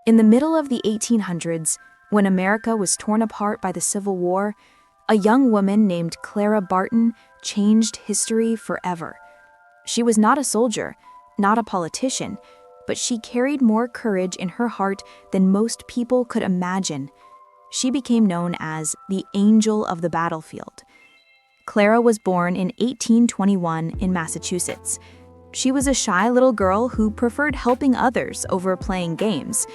In the middle of the 1800s, when America was torn apart by the Civil War, a young woman named Clara Barton changed history forever. She was not a soldier, not a politician, but she carried more courage in her heart than most people could imagine. She became known as the Angel of the Battlefield. Clara was born in 1821 in Massachusetts. She was a shy little girl who preferred helping others over playing games.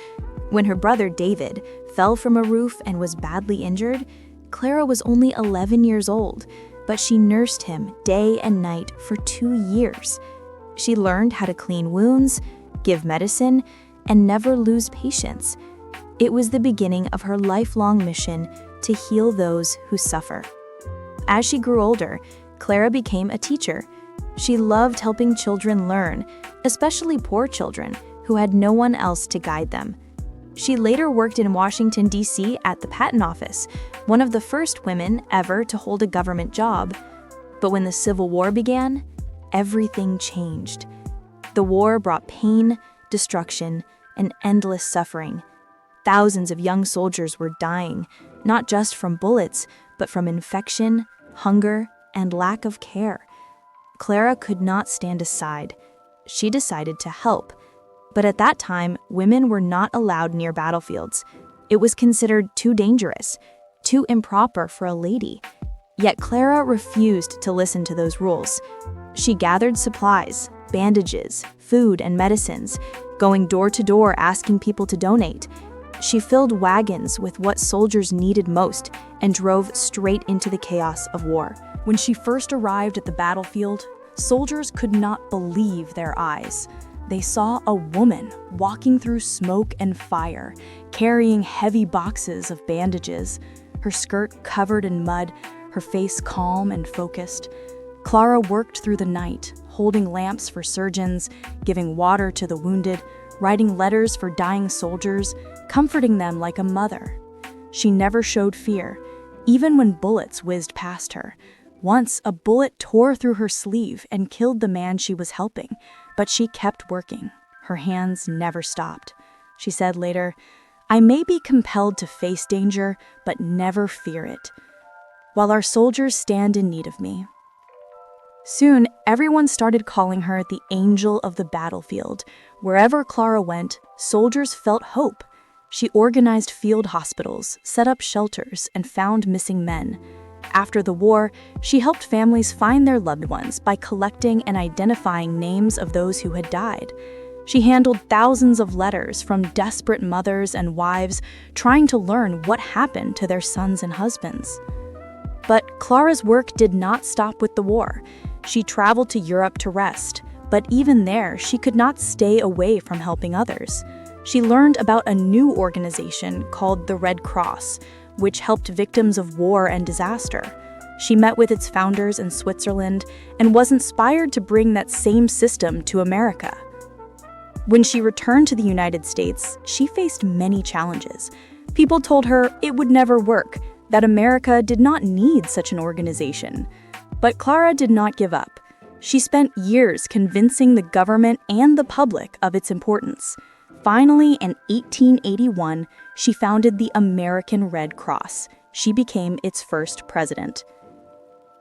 When her brother David fell from a roof and was badly injured, Clara was only 11 years old, but she nursed him day and night for 2 years. She learned how to clean wounds, give medicine, and never lose patience. It was the beginning of her lifelong mission to heal those who suffer. As she grew older, Clara became a teacher. She loved helping children learn, especially poor children who had no one else to guide them. She later worked in Washington, D.C. at the Patent Office, one of the first women ever to hold a government job. But when the Civil War began, everything changed. The war brought pain, destruction, and endless suffering. Thousands of young soldiers were dying, not just from bullets, but from infection, hunger, and lack of care. Clara could not stand aside. She decided to help. But at that time, women were not allowed near battlefields. It was considered too dangerous, too improper for a lady. Yet Clara refused to listen to those rules. She gathered supplies, bandages, food, and medicines, going door to door asking people to donate. She filled wagons with what soldiers needed most and drove straight into the chaos of war. When she first arrived at the battlefield, soldiers could not believe their eyes. They saw a woman walking through smoke and fire, carrying heavy boxes of bandages, her skirt covered in mud, her face calm and focused. Clara worked through the night, holding lamps for surgeons, giving water to the wounded, writing letters for dying soldiers, comforting them like a mother. She never showed fear, even when bullets whizzed past her. Once, a bullet tore through her sleeve and killed the man she was helping, but she kept working. Her hands never stopped. She said later, "I may be compelled to face danger, but never fear it, while our soldiers stand in need of me." Soon, everyone started calling her the Angel of the Battlefield. Wherever Clara went, soldiers felt hope. She organized field hospitals, set up shelters, and found missing men. After the war, she helped families find their loved ones by collecting and identifying names of those who had died. She handled thousands of letters from desperate mothers and wives trying to learn what happened to their sons and husbands. But Clara's work did not stop with the war. She traveled to Europe to rest, but even there, she could not stay away from helping others. She learned about a new organization called the Red Cross, which helped victims of war and disaster. She met with its founders in Switzerland and was inspired to bring that same system to America. When she returned to the United States, she faced many challenges. People told her it would never work, that America did not need such an organization. But Clara did not give up. She spent years convincing the government and the public of its importance. Finally, in 1881, she founded the American Red Cross. She became its first president.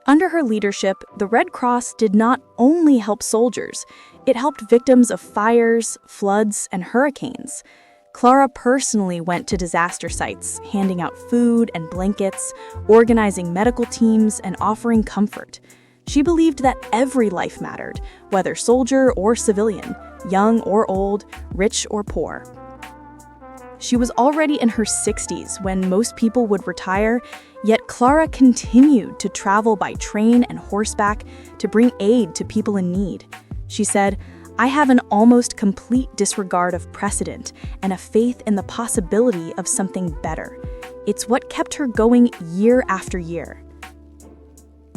Under her leadership, the Red Cross did not only help soldiers, it helped victims of fires, floods, and hurricanes. Clara personally went to disaster sites, handing out food and blankets, organizing medical teams, and offering comfort. She believed that every life mattered, whether soldier or civilian, young or old, rich or poor. She was already in her 60s when most people would retire, yet Clara continued to travel by train and horseback to bring aid to people in need. She said, "I have an almost complete disregard of precedent and a faith in the possibility of something better. It's what kept her going year after year."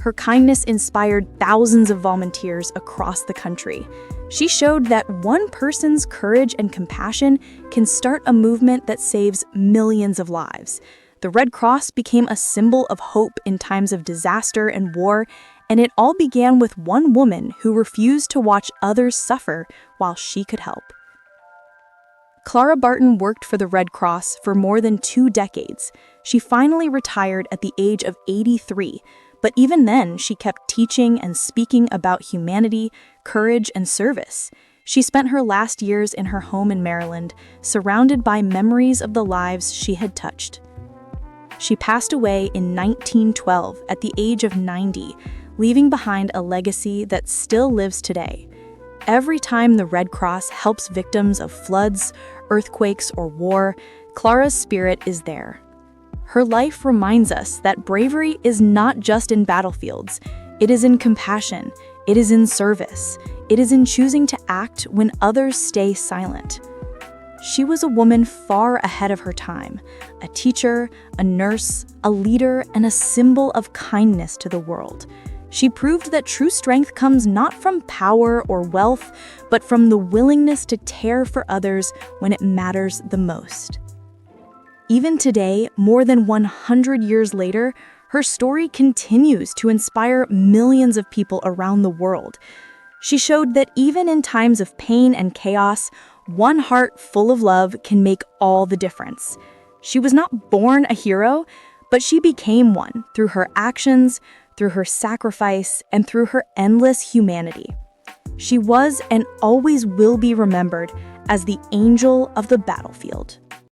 Her kindness inspired thousands of volunteers across the country. She showed that one person's courage and compassion can start a movement that saves millions of lives. The Red Cross became a symbol of hope in times of disaster and war, and it all began with one woman who refused to watch others suffer while she could help. Clara Barton worked for the Red Cross for more than 2 decades. She finally retired at the age of 83, but even then, she kept teaching and speaking about humanity, courage, and service. She spent her last years in her home in Maryland, surrounded by memories of the lives she had touched. She passed away in 1912 at the age of 90, leaving behind a legacy that still lives today. Every time the Red Cross helps victims of floods, earthquakes, or war, Clara's spirit is there. Her life reminds us that bravery is not just in battlefields. It is in compassion. It is in service. It is in choosing to act when others stay silent. She was a woman far ahead of her time, a teacher, a nurse, a leader, and a symbol of kindness to the world. She proved that true strength comes not from power or wealth, but from the willingness to care for others when it matters the most. Even today, more than 100 years later, her story continues to inspire millions of people around the world. She showed that even in times of pain and chaos, one heart full of love can make all the difference. She was not born a hero, but she became one through her actions, through her sacrifice, and through her endless humanity. She was and always will be remembered as the angel of the battlefield.